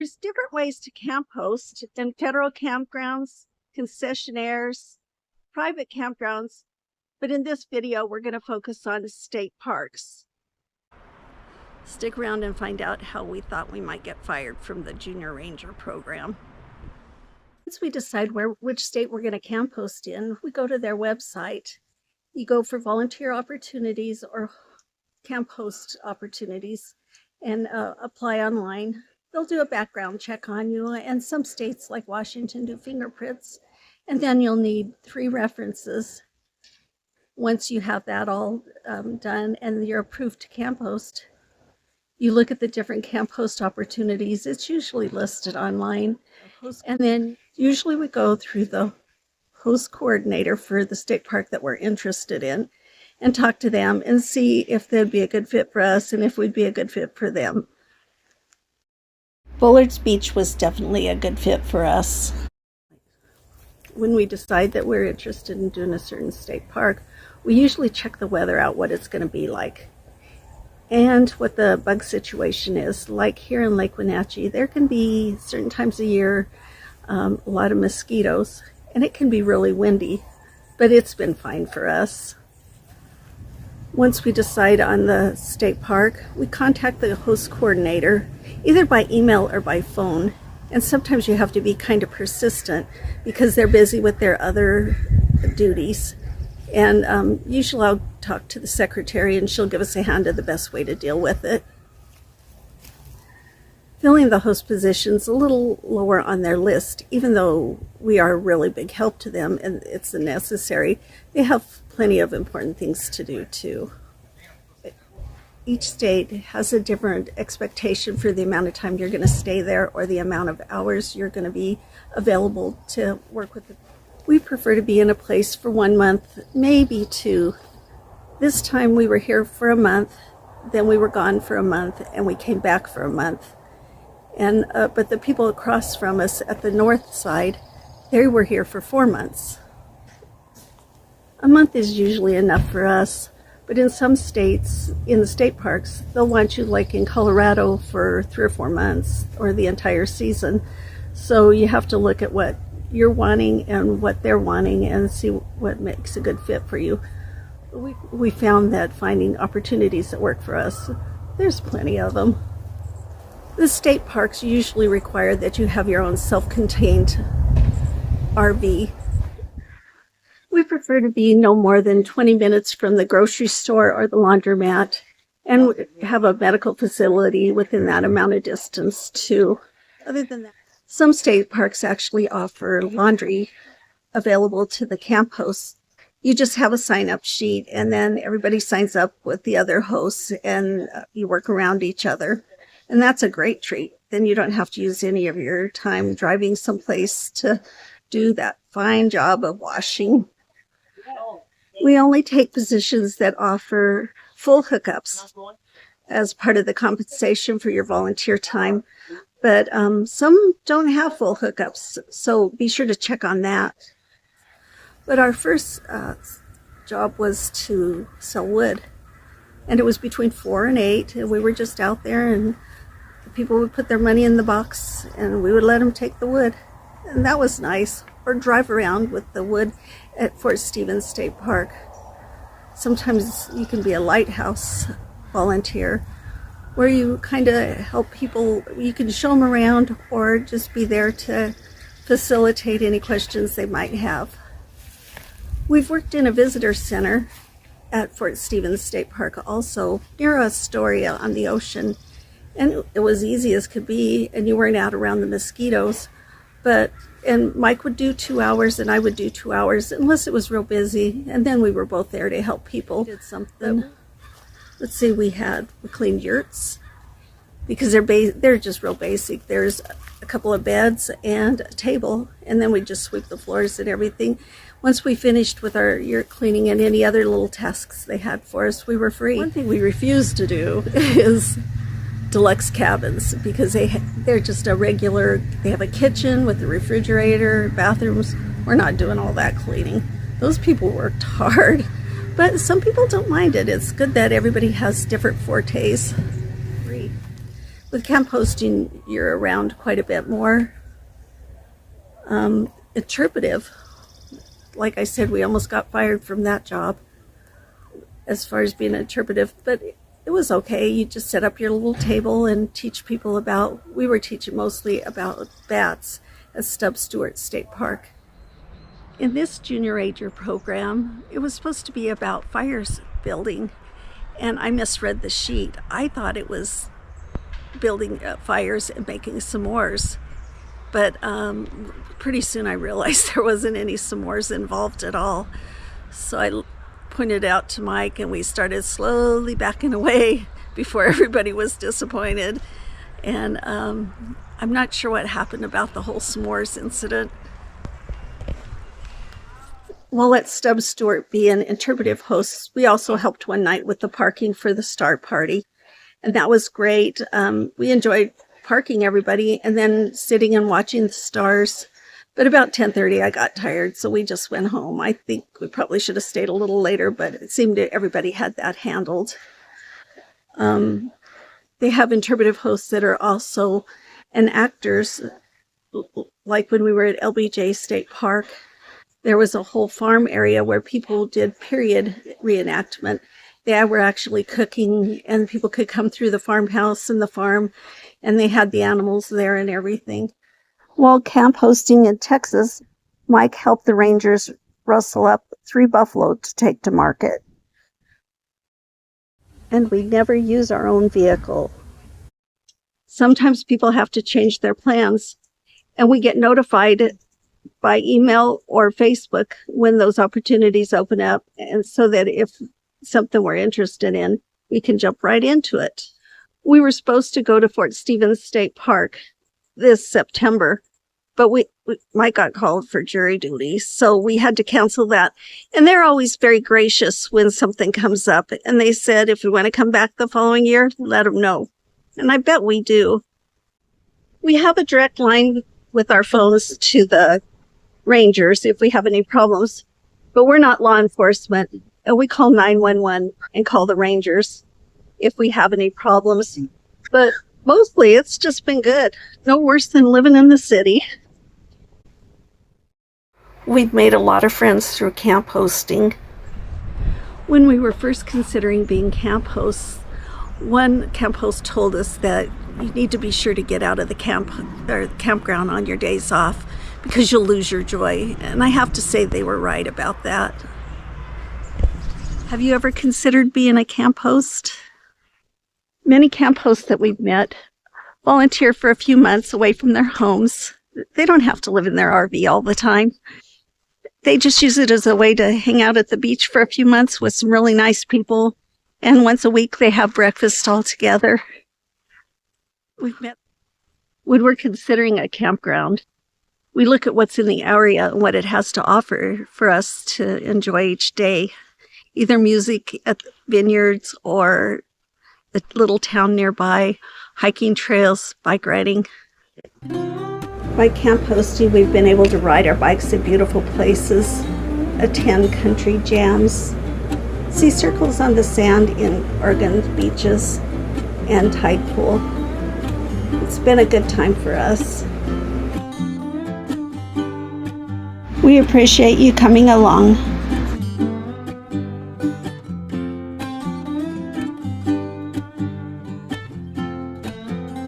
There's different ways to camp host in federal campgrounds, concessionaires, private campgrounds, but in this video, we're going to focus on state parks. Stick around and find out how we thought we might get fired from the Junior Ranger program. Once we decide which state we're going to camp host in, we go to their website. You go for volunteer opportunities or camp host opportunities and apply online. They'll do a background check on you, and some states like Washington do fingerprints, and then you'll need 3 references. Once you have that all done and you're approved to camp host, you look at the different camp host opportunities. It's usually listed online. And then usually we go through the host coordinator for the state park that we're interested in and talk to them and see if they'd be a good fit for us and if we'd be a good fit for them. Bullards Beach was definitely a good fit for us. When we decide that we're interested in doing a certain state park, we usually check the weather out, what it's going to be like, and what the bug situation is. Like here in Lake Wenatchee, there can be certain times of year a lot of mosquitoes, and it can be really windy, but it's been fine for us. Once we decide on the state park, we contact the host coordinator, either by email or by phone. And sometimes you have to be kind of persistent because they're busy with their other duties. And usually I'll talk to the secretary and she'll give us a hand of the best way to deal with it. Filling the host position's a little lower on their list, even though we are a really big help to them and it's necessary. They have plenty of important things to do too. Each state has a different expectation for the amount of time you're going to stay there or the amount of hours you're going to be available to work with. We prefer to be in a place for 1 month, maybe 2. This time we were here for a month, then we were gone for a month, and we came back for a month. And but the people across from us at the north side, they were here for 4 months. A month is usually enough for us. But in some states, in the state parks, they'll want you, like in Colorado, for 3 or 4 months or the entire season. So you have to look at what you're wanting and what they're wanting and see what makes a good fit for you. We found that finding opportunities that work for us, there's plenty of them. The state parks usually require that you have your own self-contained RV. We prefer to be no more than 20 minutes from the grocery store or the laundromat and have a medical facility within that amount of distance too. Other than that, some state parks actually offer laundry available to the camp hosts. You just have a sign-up sheet and then everybody signs up with the other hosts and you work around each other. And that's a great treat. Then you don't have to use any of your time driving someplace to do that fine job of washing. We only take positions that offer full hookups as part of the compensation for your volunteer time, but some don't have full hookups, so be sure to check on that. But our first job was to sell wood, and it was between 4 and 8, and we were just out there, and the people would put their money in the box, and we would let them take the wood, and that was nice. Or drive around with the wood at Fort Stevens State Park. Sometimes you can be a lighthouse volunteer where you kind of help people. You can show them around or just be there to facilitate any questions they might have. We've worked in a visitor center at Fort Stevens State Park also, near Astoria on the ocean. And it was easy as could be, and you weren't out around the mosquitoes. And Mike would do 2 hours and I would do 2 hours unless it was real busy. And then we were both there to help people. We did something. Let's see, we cleaned yurts because they're just real basic. There's a couple of beds and a table, and then we just sweep the floors and everything. Once we finished with our yurt cleaning and any other little tasks they had for us, we were free. One thing we refuse to do is deluxe cabins because they're just a regular, they have a kitchen with a refrigerator, bathrooms. We're not doing all that cleaning. Those people worked hard, but some people don't mind it. It's good that everybody has different fortes. With camp hosting, you're around quite a bit more. Interpretive, like I said, we almost got fired from that job as far as being interpretive, but it was okay. You just set up your little table and teach people we were teaching mostly about bats at Stubbs Stewart State Park. In this junior ager program, it was supposed to be about fires building, and I misread the sheet. I thought it was building fires and making s'mores, but pretty soon I realized there wasn't any s'mores involved at all. So I pointed out to Mike, and we started slowly backing away before everybody was disappointed. And I'm not sure what happened about the whole s'mores incident. While at Stubbs Stewart being interpretive hosts, we also helped one night with the parking for the star party. And that was great. We enjoyed parking everybody and then sitting and watching the stars. But about 10:30, I got tired, so we just went home. I think we probably should have stayed a little later, but it seemed everybody had that handled. They have interpretive hosts that are also actors. Like when we were at LBJ State Park, there was a whole farm area where people did period reenactment. They were actually cooking, and people could come through the farmhouse and the farm, and they had the animals there and everything. While camp hosting in Texas, Mike helped the Rangers rustle up 3 buffalo to take to market. And we never use our own vehicle. Sometimes people have to change their plans, and we get notified by email or Facebook when those opportunities open up, and so that if something we're interested in, we can jump right into it. We were supposed to go to Fort Stevens State Park this September, but Mike got called for jury duty, so we had to cancel that. And they're always very gracious when something comes up, and they said if we want to come back the following year, let them know. And I bet we do. We have a direct line with our phones to the Rangers if we have any problems, but we're not law enforcement, and we call 911 and call the Rangers if we have any problems. But mostly it's just been good. No worse than living in the city. We've made a lot of friends through camp hosting. When we were first considering being camp hosts, one camp host told us that you need to be sure to get out of the campground on your days off because you'll lose your joy. And I have to say they were right about that. Have you ever considered being a camp host? Many camp hosts that we've met volunteer for a few months away from their homes. They don't have to live in their RV all the time. They just use it as a way to hang out at the beach for a few months with some really nice people. And once a week, they have breakfast all together. We've met when we're considering a campground. We look at what's in the area and what it has to offer for us to enjoy each day. Either music at the vineyards or the little town nearby, hiking trails, bike riding. By camp hosting, we've been able to ride our bikes in beautiful places, attend country jams, see circles on the sand in Oregon beaches, and tide pool. It's been a good time for us. We appreciate you coming along.